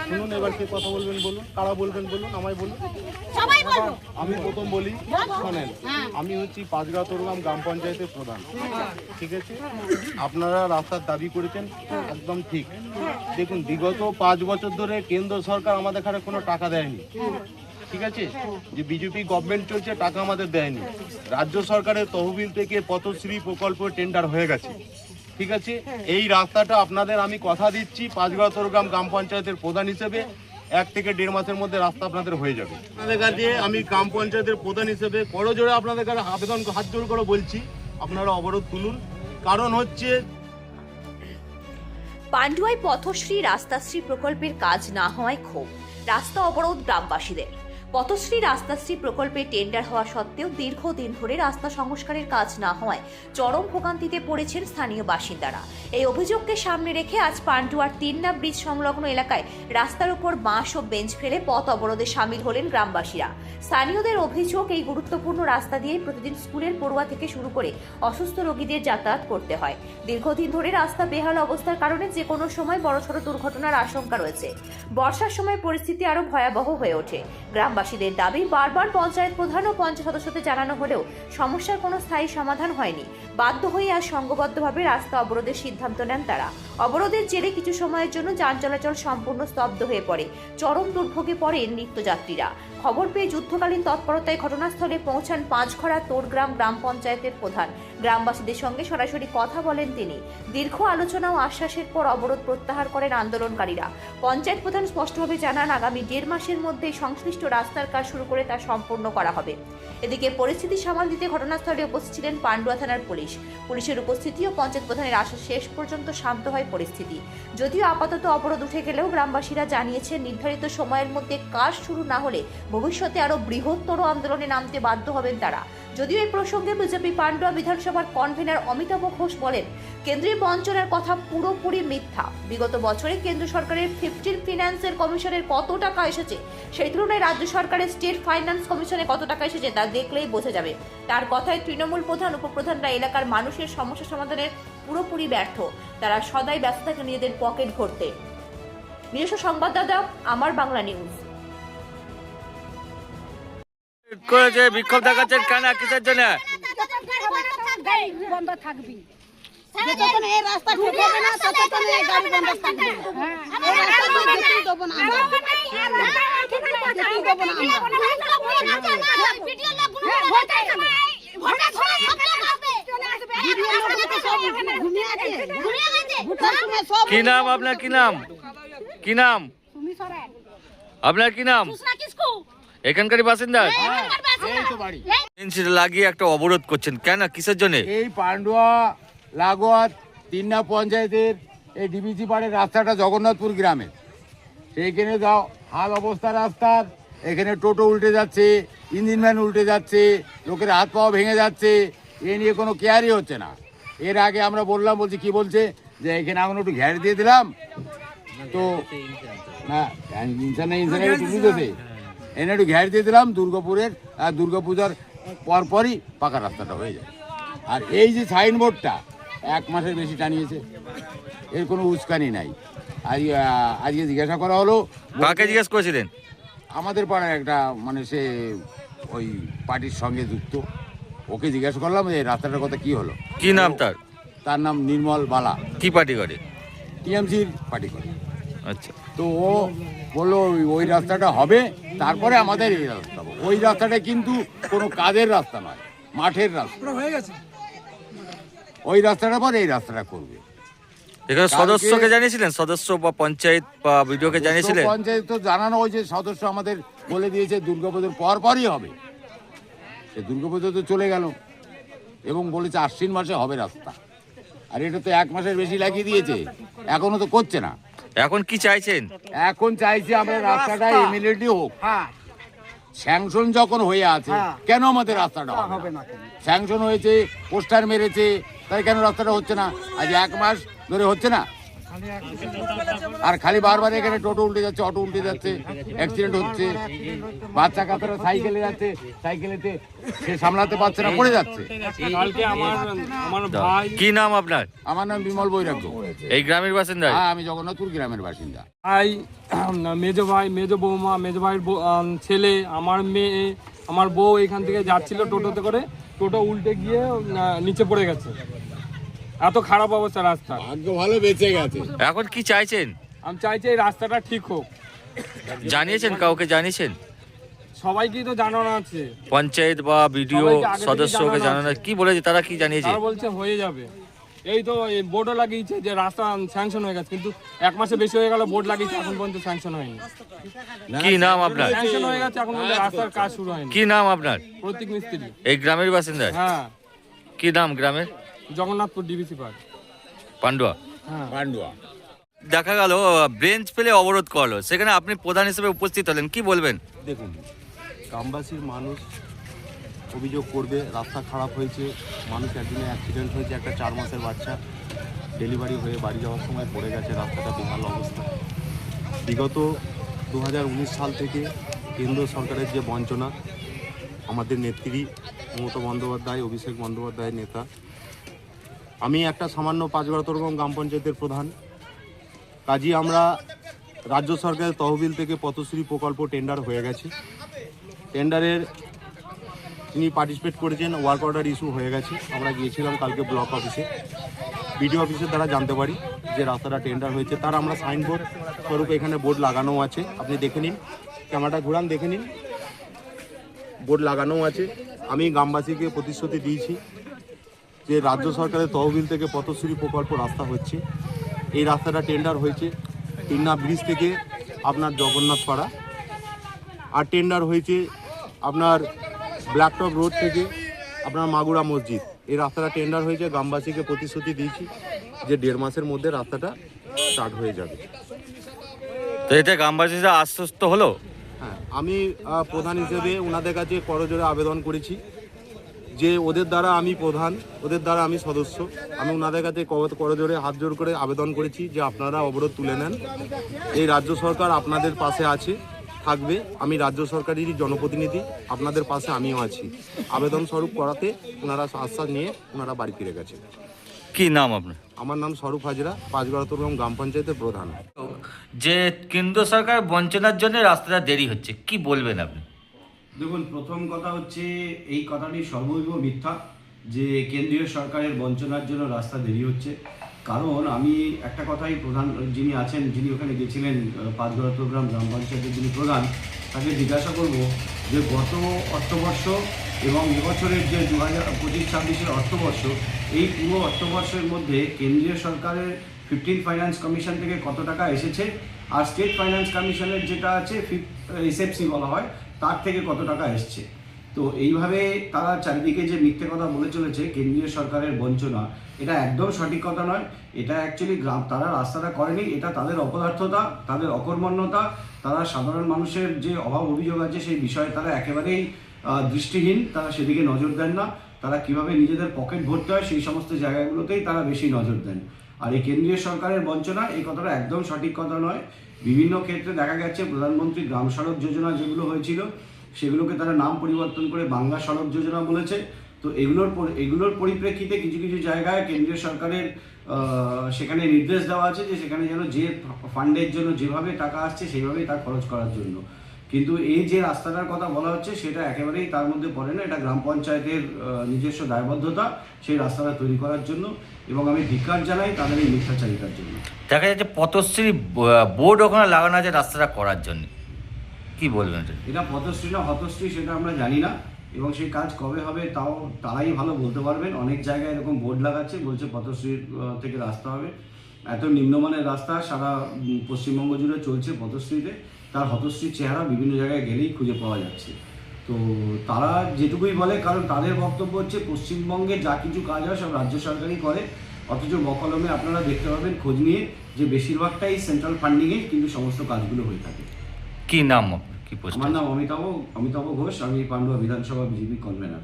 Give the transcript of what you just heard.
শুনুন, এবার কে কথা বলবেন বলুন, কারা বলবেন বলুন, আমায় বলুন। আমি প্রথম বলি, শোনেন, আমি হচ্ছি পাঁচগাঁও তোরগ্রাম গ্রাম পঞ্চায়েতের প্রধান, ঠিক আছে? আপনারা রাস্তার দাবি করেছেন, একদম ঠিক। দেখুন, বিগত 5 বছর ধরে কেন্দ্র সরকার আমাদের এখানে কোনো টাকা দেয়নি, ঠিক আছে? যে বিজেপি গভর্নমেন্ট চলছে, টাকা আমাদের দেয়নি। রাজ্য সরকারের তহবিল থেকে পথশ্রী প্রকল্প টেন্ডার হয়ে গেছে, ঠিক আছে? এই রাস্তাটা আপনাদের আমি কথা দিচ্ছি, পাঁচগাঁও তোরগ্রাম গ্রাম পঞ্চায়েতের প্রধান হিসেবে 1 থেকে 1.5 মাসের মধ্যে রাস্তা আপনাদের হয়ে যাবে। আপনাদের কাছে আমি গ্রাম পঞ্চায়েতের প্রধান হিসেবে করজোড়ে আপনাদের কাছে আবেদন হাত জোড় করে বলছি, আপনারা অবরোধ তুলুন। কারণ হচ্ছে পান্ডুয়ায় পথশ্রী রাস্তাশ্রী প্রকল্পের কাজ না হওয়ায় ক্ষোভ, রাস্তা অবরোধ গ্রামবাসীদের। পথশ্রী রাস্তাশ্রী প্রকল্পে টেন্ডার হওয়া সত্ত্বেও দীর্ঘদিন ধরে রাস্তা সংস্কারের কাজ না হওয়ায় চরম ভোগান্তিতে পড়েছেন স্থানীয় বাসিন্দারা। এই অভিযোগকে সামনে রেখে আজ পান্ডুয়ার তিন্না ব্রিজ সংলগ্ন এলাকায় রাস্তার উপর বাঁশ ও বেঞ্চ ফেলে পথ অবরোধে সামিল হলেন গ্রামবাসীরা। স্থানীয়দের অভিযোগ, এই গুরুত্বপূর্ণ রাস্তা দিয়ে প্রতিদিন স্কুলের পড়ুয়া থেকে শুরু করে অসুস্থ রোগীদের যাতায়াত করতে হয়। দীর্ঘদিন ধরে রাস্তা বেহাল অবস্থার কারণে যে কোনো সময় বড়সড় দুর্ঘটনার আশঙ্কা রয়েছে। বর্ষার সময় পরিস্থিতি আরো ভয়াবহ হয়ে ওঠে। গ্রামবাসীদের দাবি, বারবার পঞ্চায়েত প্রধান ও পঞ্চায়েত সদস্যদের জানানো হলেও সমস্যার কোনো স্থায়ী সমাধান হয়নি। বাধ্য হয়ে আজ সংঘবদ্ধভাবে রাস্তা অবরোধের সিদ্ধান্ত নেন তারা। অবরোধের জেরে কিছু সময়ের জন্য যান চলাচল সম্পূর্ণ স্তব্ধ হয়ে পড়ে। চরম দুর্ভোগে পড়েন নিত্যযাত্রীরা। খবর পেয়ে যুদ্ধকালীন তৎপরতায় ঘটনাস্থলে পৌঁছান পাঁচঘড়া তোরগ্রাম গ্রাম পঞ্চায়েতের প্রধান। গ্রামবাসীদের সঙ্গে সরাসরি কথা বলেন তিনি। দীর্ঘ আলোচনা ও আশ্বাসের পর অবরোধ প্রত্যাহার করেন আন্দোলনকারীরা। পঞ্চায়েত প্রধান স্পষ্টভাবে জানান, আগামী 1.5 মাসের মধ্যে সংশ্লিষ্ট রাস্তার কাজ শুরু করে তা সম্পূর্ণ করা হবে। এদিকে পরিস্থিতি সামাল দিতে ঘটনাস্থলে উপস্থিত ছিলেন পান্ডুয়া থানার পুলিশ। পুলিশের উপস্থিতি ও পঞ্চায়েত প্রধানের আশ্বাস শেষ পর্যন্ত শান্ত হয় পরিস্থিতি। যদিও আপাতত অবরোধ উঠে গেলেও গ্রামবাসীরা জানিয়েছেন, নির্ধারিত সময়ের মধ্যে কাজ শুরু না হলে ভবিষ্যতে আরো বৃহত্তর আন্দোলনে নামতে বাধ্য হবেন তারা। যদিও এই প্রসঙ্গে বিজেপি পান্ডুয়া বিধানসভার কনভেনার অমিতাভ ঘোষ বলেন, কেন্দ্রীয় বঞ্চনার কথা পুরোপুরি মিথ্যা। বিগত বছরে কেন্দ্র সরকারের 15 ফিন্যান্সের কমিশনের কত টাকা এসেছে, সেই তুলনায় রাজ্য সরকারের স্টেট ফাইন্যান্স কমিশনে কত টাকা এসেছে তা দেখলেই বোঝা যাবে। তার কথায় তৃণমূল প্রধান উপপ্রধানরা এলাকার মানুষের সমস্যা সমাধানের পুরোপুরি ব্যর্থ। তারা সদাই ব্যস্ত থাকে নিজেদের পকেট ভরতে। নিজস্ব সংবাদদাতা, আমার বাংলা নিউজ। করেছে বিক্ষোভ দেখাচ্ছেন কেন, কিসের জন্য? বন্ধ থাকবি, যতক্ষণ এই রাস্তা ঠিক হবে না ততক্ষণ এই গাড়ি বন্ধ থাকবে। এই রাস্তা তো যেতেই দেব না আমরা, যেতেই দেব না আমরা। ভিডিও লোকগুলো ভোটে ছড়া আসবে, ভিডিও লোকগুলো তো সব ঘুমিয়ে আছে, ভোটের সময় সব। কি নাম আপনার? কি নাম? কি নাম আপনার? কি নাম? এখানকারই বাসিন্দা? লাগিয়ে একটা অবরোধ করছেন কেন, কিসের জন্য? এই পান্ডুয়া লাগোয়া তিন্না পঞ্চায়েতের এই ডিবিসি পাড়ের রাস্তাটা জগন্নাথপুর গ্রামে, সেইখানে যাও হাল অবস্থা রাস্তার। এখানে টোটো উল্টে যাচ্ছে, ইঞ্জিন ভ্যান উল্টে যাচ্ছে, লোকের হাত পাওয়া ভেঙে যাচ্ছে, এ নিয়ে কোনো কেয়ারই হচ্ছে না। এর আগে আমরা বললাম, বলছি কি বলছে যে এখানে এখন একটু ঘ্যাট দিয়ে দিলাম, তো না ইনসানে এনে একটু ঘ্যাট দিয়ে দিলাম দুর্গাপুরের, আর দুর্গাপূজার পরপরই পাকা রাস্তাটা হয়ে যায়। আর এই যে সাইনবোর্ডটা 1 মাসের বেশি টানিয়েছে, এর কোনো উস্কানি নাই। আজকে জিজ্ঞাসা করা হলো, কাকে জিজ্ঞেস করেছিলেন? আমাদের পাড়ার একটা, মানে সে ওই পার্টির সঙ্গে যুক্ত, ওকে জিজ্ঞাসা করলাম যে রাস্তাটার কথা কি হলো। কি নাম তার? তার নাম নির্মল বালা। কি পার্টি করে? টিএমসির পার্টি করে। আচ্ছা, তো ও বললো ওই রাস্তাটা হবে, তারপরে আমাদের এই রাস্তা হবে। ওই রাস্তাটা কিন্তু কোনো কাজের রাস্তা নয়, মাঠের রাস্তা হয়ে গেছে। ওই রাস্তাটা পর এই রাস্তাটা করবে। এখানে সদস্যকে জানিয়েছিলেন? সদস্য বা পঞ্চায়েত বা বিডিওকে জানিয়েছিলেন? পঞ্চায়েত তো জানানো হয়েছে, সদস্য আমাদের বলে দিয়েছে দুর্গাপুজোর পরপরই হবে। সে দুর্গাপুজো তো চলে গেল এবং বলেছে আশ্বিন মাসে হবে রাস্তা। আর এটা তো 1 মাসের বেশি লাগিয়ে দিয়েছে, এখনো তো করছে না। এখন কি চাইছেন? এখন চাইছি আমরা রাস্তাটা ইমিডিয়েটলি হোক। স্যাংশন যখন হয়ে আছে, কেন আমাদের রাস্তাটা হবে না? স্যাংশন হয়েছে, পোস্টার মেরেছে, তাই কেন রাস্তাটা হচ্ছে না? আজ 1 মাস ধরে হচ্ছে না। আর খালি বারবার এখানে টোটো উল্টে যাচ্ছে, অটো উল্টে যাচ্ছে, অ্যাক্সিডেন্ট হচ্ছে, বাচ্চা কাচ্চারা সাইকেলে যাচ্ছে, সাইকেলেতে সে সামলাতে পারছে না, পড়ে যাচ্ছে। কালকে আমার ভাই, কি নাম আপনার? আমার নাম বিমল বৈরাগ্য। এই গ্রামের বাসিন্দা? হ্যাঁ, আমি জগন্নাথপুর গ্রামের বাসিন্দা। ভাই, মেজো ভাই, মেজো বৌমা, মেজো ভাইয়ের ছেলে, আমার মেয়ে, আমার বউ এখান থেকে যাচ্ছিল টোটোতে করে, টোটো উল্টে গিয়ে নিচে পড়ে গেছে। এত খারাপ অবস্থা রাস্তা। ভাগ্য ভালো বেঁচে গেছে। এখন কি চাইছেন? আমি চাইছি এই রাস্তাটা ঠিক হোক। জানিয়েছেন, কাউকে জানিয়েছেন? সবাইকেই তো জানানো আছে, পঞ্চায়েত বা বিডিও সবাইকে আগে থেকে সদস্যকে জানানো জানানো? কি বলেছে তারা, কি জানিয়েছে? তারা বলছে হয়ে যাবে। এই তো বোর্ডও লাগিয়েছে যে রাস্তা স্যাংশন হয়ে গেছে, কিন্তু 1 মাসে বেশি হয়ে গেল, বোর্ড লাগিয়েছে, এখন পর্যন্ত স্যাংশন হয়নি। কি নাম আপনার? স্যাংশন হয়ে গেছে, এখন পর্যন্ত রাস্তার কাজ শুরু হয়নি। কি নাম আপনার? প্রতীক মিস্ত্রি। এই গ্রামের বাসিন্দা? হ্যাঁ, কি নাম গ্রামের? Jagannathpur DBC park. পান্ডুয়া। হ্যাঁ, পান্ডুয়া। দেখা গেল বেঞ্চ পেলে অবরোধ করলো, সেখানে আপনি প্রধান হিসেবে উপস্থিত হলেন, কি বলবেন? দেখুন, গ্রামবাসীর মানুষ অভিযোগ করবে রাস্তা খারাপ হয়েছে, মানুষ একদিনে অ্যাক্সিডেন্ট হয়েছে, একটা 4 মাসের বাচ্চা ডেলিভারি হয়ে বাড়ি যাওয়ার সময় পড়ে গেছে, রাস্তাটা বেহাল অবস্থা। বিগত 2019 সাল থেকে কেন্দ্র সরকারের যে বঞ্চনা, আমাদের নেত্রী মমতা বন্দ্যোপাধ্যায়, অভিষেক বন্দ্যোপাধ্যায়ের নেতা, আমি একটা সামান্য 5 গ্রাম পঞ্চায়েতের প্রধান, কাজী আমরা রাজ্য সরকারের তহবিল থেকে পথশ্রী প্রকল্প টেন্ডার হয়ে গেছে। টেন্ডারের তিনি পার্টিসিপেট করেছেন, ওয়ার্ক অর্ডার ইস্যু হয়ে গেছে। আমরা গিয়েছিলাম কালকে ব্লক অফিসে, বিডিও অফিসের দ্বারা জানতে পারি যে রাস্তাটা টেন্ডার হয়েছে। তার আমরা সাইনবোর্ড স্বরূপ এখানে বোর্ড লাগানো আছে, আপনি দেখে নিন, ক্যামেরাটা ঘুরান, দেখে নিন, বোর্ড লাগানো আছে। আমি গ্রামবাসীকে প্রতিশ্রুতি দিয়েছি যে রাজ্য সরকারের তহবিল থেকে পথশ্রী প্রকল্প রাস্তা হচ্ছে। এই রাস্তাটা টেন্ডার হয়েছে তিন্না ব্রিজ থেকে আপনার জগন্নাথপাড়া, আর টেন্ডার হয়েছে আপনার ব্ল্যাকটপ রোড থেকে আপনার মাগুরা মসজিদ। এই রাস্তাটা টেন্ডার হয়েছে। গ্রামবাসীকে প্রতিশ্রুতি দিয়েছি যে 1.5 মাসের মধ্যে রাস্তাটা স্টার্ট হয়ে যাবে। তো এতে গ্রামবাসীরা আশ্বস্ত হলো? হ্যাঁ, আমি প্রধান হিসেবে ওনাদের কাছে করজোড়ে আবেদন করেছি যে ওদের দ্বারা আমি প্রধান, ওদের দ্বারা আমি সদস্য, আমি ওনাদের কাছে করজোড়ে হাত জোর করে আবেদন করেছি যে আপনারা অবরোধ তুলে নেন। এই রাজ্য সরকার আপনাদের পাশে আছে, থাকবে। আমি রাজ্য সরকারেরই জনপ্রতিনিধি, আপনাদের পাশে আমিও আছি। আবেদন স্বরূপ করাতে ওনারা আশ্বাস নিয়ে ওনারা বাড়ি ফিরে গেছে। কি নাম আপনার? আমার নাম স্বরূপ হাজরা, 5 গ্রাম পঞ্চায়েতের প্রধান। যে কেন্দ্র সরকার বঞ্চনার জন্য রাস্তাটা দেরি হচ্ছে, কি বলবেন আপনি? দেখুন, প্রথম কথা হচ্ছে এই কথাটি সর্বৈব মিথ্যা যে কেন্দ্রীয় সরকারের বঞ্চনার জন্য রাস্তা দেরি হচ্ছে। কারণ আমি একটা কথাই প্রধান যিনি আছেন, যিনি ওখানে গেছিলেন 5 গ্রাম পঞ্চায়েতের যিনি প্রধান, তাকে জিজ্ঞাসা করব যে গত অর্থবর্ষ এবং এবছরের যে 2025-26 অর্থবর্ষ, এই পুরো অর্থবর্ষের মধ্যে কেন্দ্রীয় সরকারের 15 ফাইন্যান্স কমিশন থেকে কত টাকা এসেছে, আর স্টেট ফাইন্যান্স কমিশনের যেটা আছে SFC বলা হয়, তার থেকে কত টাকা এসছে। তো এইভাবে তারা চারিদিকে যে মিথ্যে কথা বলে চলেছে কেন্দ্রীয় সরকারের বঞ্চনা, এটা একদম সঠিক কথা নয়। এটা অ্যাকচুয়ালি তারা রাস্তাটা করেনি, এটা তাদের অপদার্থতা, তাদের অকর্মণ্যতা, তারা সাধারণ মানুষের যে অভাব অভিযোগ আছে সেই বিষয়ে তারা একেবারেই দৃষ্টিহীন, তারা সেদিকে নজর দেন না। তারা কিভাবে নিজেদের পকেট ভরতে হয় সেই সমস্ত জায়গাগুলোতেই তারা বেশি নজর দেন। আর এই কেন্দ্রীয় সরকারের বঞ্চনা, এই কথাটা একদম সঠিক কথা নয়। বিভিন্ন ক্ষেত্রে দেখা গেছে প্রধানমন্ত্রী গ্রাম সড়ক যোজনা যেগুলো হয়েছিল সেগুলোকে তারা নাম পরিবর্তন করে বাংলা সড়ক যোজনা বলেছে। তো এগুলোর পরিপ্রেক্ষিতে কিছু কিছু জায়গায় কেন্দ্রীয় সরকারের সেখানে নির্দেশ দেওয়া আছে যে সেখানে যেন যে ফান্ডের জন্য যেভাবে টাকা আসছে সেইভাবেই তা খরচ করার জন্য। কিন্তু এই যে রাস্তাটার কথা বলা হচ্ছে সেটা একেবারেই তার মধ্যে পড়ে না। এটা গ্রাম পঞ্চায়েতের নিজস্ব দায়বদ্ধতা সেই রাস্তাটা তৈরি করার জন্য, এবং আমি ধিক্কার জানাই তাদের এই মিথ্যাচারিতার জন্য। দেখা যাচ্ছে পথশ্রী বোর্ড ওখানে লাগানো আছে রাস্তাটা করার জন্য, কি বলবেন? এটা পথশ্রী না হতশ্রী সেটা আমরা জানি না, এবং সেই কাজ কবে হবে তাও তারাই ভালো বলতে পারবেন। অনেক জায়গায় এরকম বোর্ড লাগাচ্ছে, বলছে পথশ্রীর থেকে রাস্তা হবে। এত নিম্নমানের রাস্তা সারা পশ্চিমবঙ্গ জুড়ে চলছে পথশ্রীতে, তার হতশ্রীর চেহারা বিভিন্ন জায়গায় গেলেই খুঁজে পাওয়া যাচ্ছে। তো তারা যেটুকুই বলে, কারণ তাদের বক্তব্য হচ্ছে পশ্চিমবঙ্গে যা কিছু কাজ হয় সব রাজ্য সরকারই করে, অথচ বকলমে আপনারা দেখতে পাবেন খোঁজ নিয়ে যে বেশিরভাগটাই সেন্ট্রাল ফান্ডিংয়ে কিন্তু সমস্ত কাজগুলো হয়ে থাকে। কি নাম? কি পোস্ট? আমার নাম অমিতাভ ঘোষ, আমি পান্ডুয়া বিধানসভা বিজেপি কনভেনার।